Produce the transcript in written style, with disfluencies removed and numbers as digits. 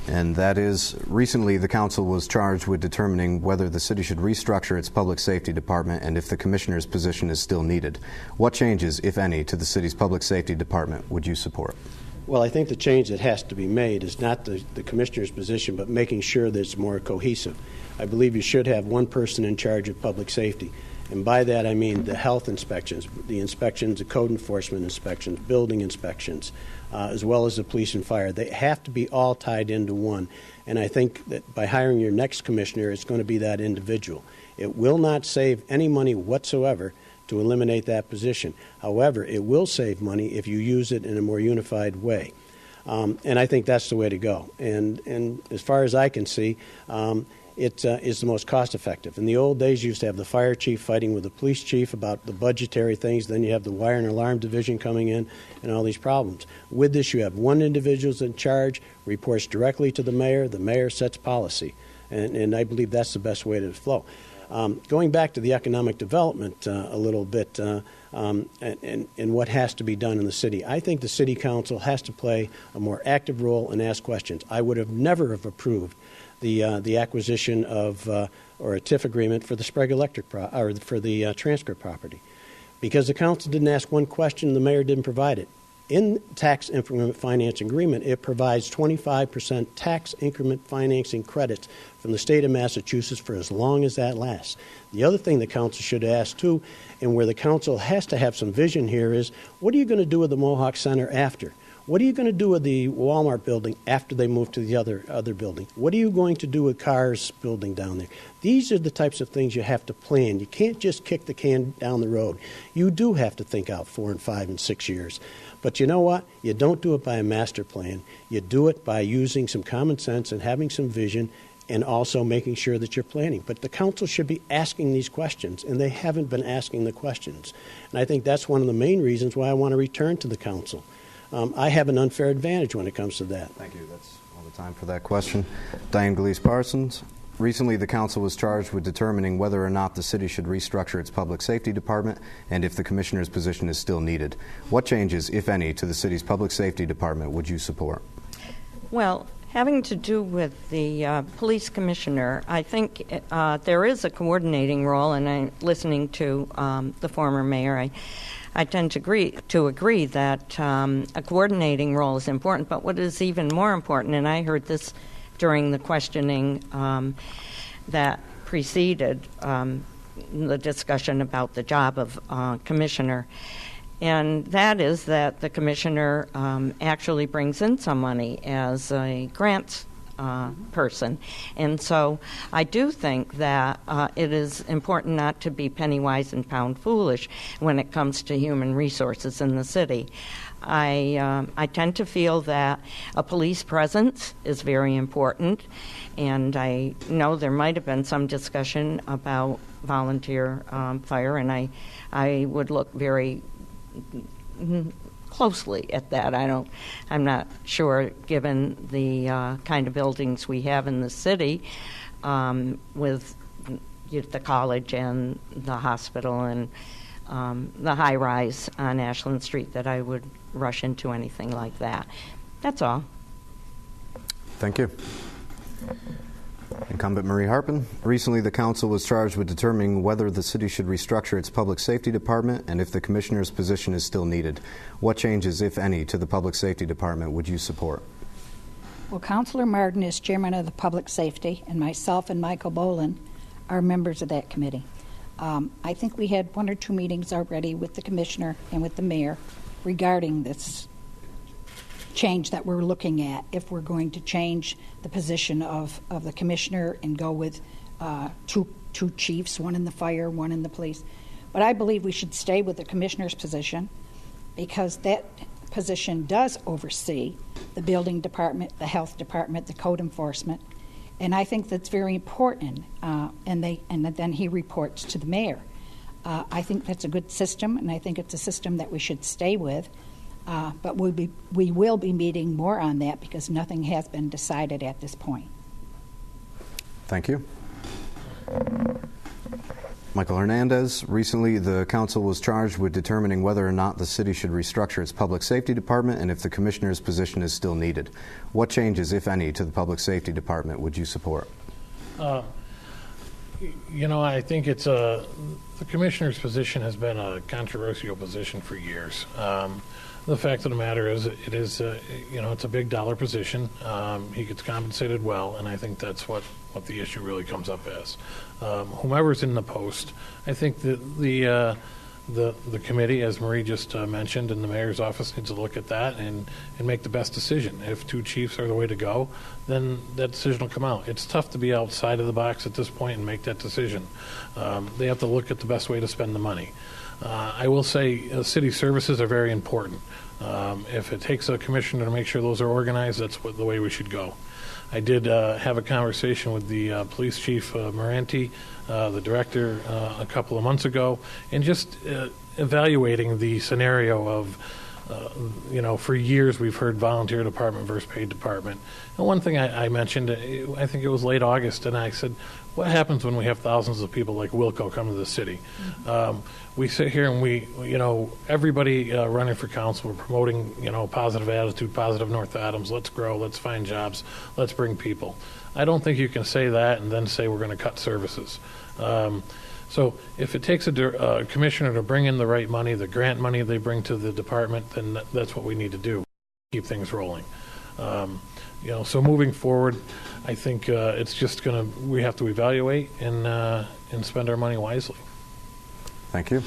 And that is, recently the council was charged with determining whether the city should restructure its public safety department and if the commissioner's position is still needed. What changes, if any, to the city's public safety department would you support? Well, I think the change that has to be made is not the commissioner's position, but making sure that it's more cohesive. I believe you should have one person in charge of public safety. And by that I mean the health inspections, the code enforcement inspections, building inspections, as well as the police and fire. They have to be all tied into one. And I think that by hiring your next commissioner, it's going to be that individual. It will not save any money whatsoever to eliminate that position. However, it will save money if you use it in a more unified way. And I think that's the way to go. And as far as I can see, it is the most cost-effective. In the old days, you used to have the fire chief fighting with the police chief about the budgetary things. Then you have the wire and alarm division coming in and all these problems. With this, you have one individual in charge, reports directly to the mayor sets policy. And I believe that's the best way to flow. Going back to the economic development a little bit and what has to be done in the city, I think the city council has to play a more active role and ask questions. I would have never have approved the acquisition of or a TIF agreement for the Sprague Electric or for the transcript property, because the council didn't ask one question, the mayor didn't provide it. In tax increment financing agreement, it provides 25% tax increment financing credits from the state of Massachusetts for as long as that lasts. The other thing the council should ask too, and where the council has to have some vision here, is what are you going to do with the Mohawk Center after? What are you going to do with the Walmart building after they move to the other building? What are you going to do with Carr's building down there? These are the types of things you have to plan. You can't just kick the can down the road. You do have to think out 4 and 5 and 6 years. But you know what? You don't do it by a master plan. You do it by using some common sense and having some vision and also making sure that you're planning. But the council should be asking these questions, and they haven't been asking the questions. And I think that's one of the main reasons why I want to return to the council. I have an unfair advantage when it comes to that. Thank you. That's all the time for that question. Diane Gillese-Parsons. Recently, the council was charged with determining whether or not the city should restructure its public safety department and if the commissioner's position is still needed. What changes, if any, to the city's public safety department would you support? Well, having to do with the police commissioner, I think there is a coordinating role, and listening to the former mayor, I tend to agree that a coordinating role is important, but what is even more important, and I heard this during the questioning that preceded the discussion about the job of commissioner, and that is that the commissioner actually brings in some money as a grants person. And so I do think that it is important not to be penny wise and pound foolish when it comes to human resources in the city. I tend to feel that a police presence is very important, and I know there might have been some discussion about volunteer fire, and I would look very closely at that. I'm not sure, given the kind of buildings we have in the city with the college and the hospital and the high rise on Ashland Street, that I would rush into anything like that. That's all. Thank you. Incumbent Marie Harpin. Recently, the council was charged with determining whether the city should restructure its public safety department and if the commissioner's position is still needed. What changes, if any, to the public safety department would you support? Well, Councilor Martin is chairman of the public safety, and myself and Michael Boland are members of that committee. I think we had 1 or 2 meetings already with the commissioner and with the mayor regarding this change that we're looking at, if we're going to change the position of the commissioner and go with two chiefs, one in the fire, one in the police. But I believe we should stay with the commissioner's position, because that position does oversee the building department, the health department, the code enforcement, and I think that's very important. And then he reports to the mayor. I think that's a good system, and I think it's a system that we should stay with. But we will be meeting more on that, because nothing has been decided at this point. Thank you. Michael Hernandez, recently the council was charged with determining whether or not the city should restructure its public safety department and if the commissioner's position is still needed. What changes, if any, to the public safety department would you support? I think it's the commissioner's position has been a controversial position for years. The fact of the matter is, it is, it's a big dollar position. He gets compensated well, and I think that's what the issue really comes up as. Whomever's in the post, I think the committee, as Marie just mentioned, and the mayor's office needs to look at that and make the best decision. If two chiefs are the way to go, then that decision will come out. It's tough to be outside of the box at this point and make that decision. They have to look at the best way to spend the money. I will say city services are very important. If it takes a commissioner to make sure those are organized, that's the way we should go. I did have a conversation with the police chief, Moranti, the director, a couple of months ago, and just evaluating the scenario of, for years we've heard volunteer department versus paid department. And one thing I mentioned, I think it was late August, and I said, what happens when we have thousands of people like Wilco come to the city? We sit here and everybody running for council, we're promoting, positive attitude, positive North Adams, let's grow, let's find jobs, let's bring people. I don't think you can say that and then say we're going to cut services. So if it takes a commissioner to bring in the right money, the grant money they bring to the department, then that's what we need to do, keep things rolling. So moving forward, I think it's just we have to evaluate and spend our money wisely. Thank you.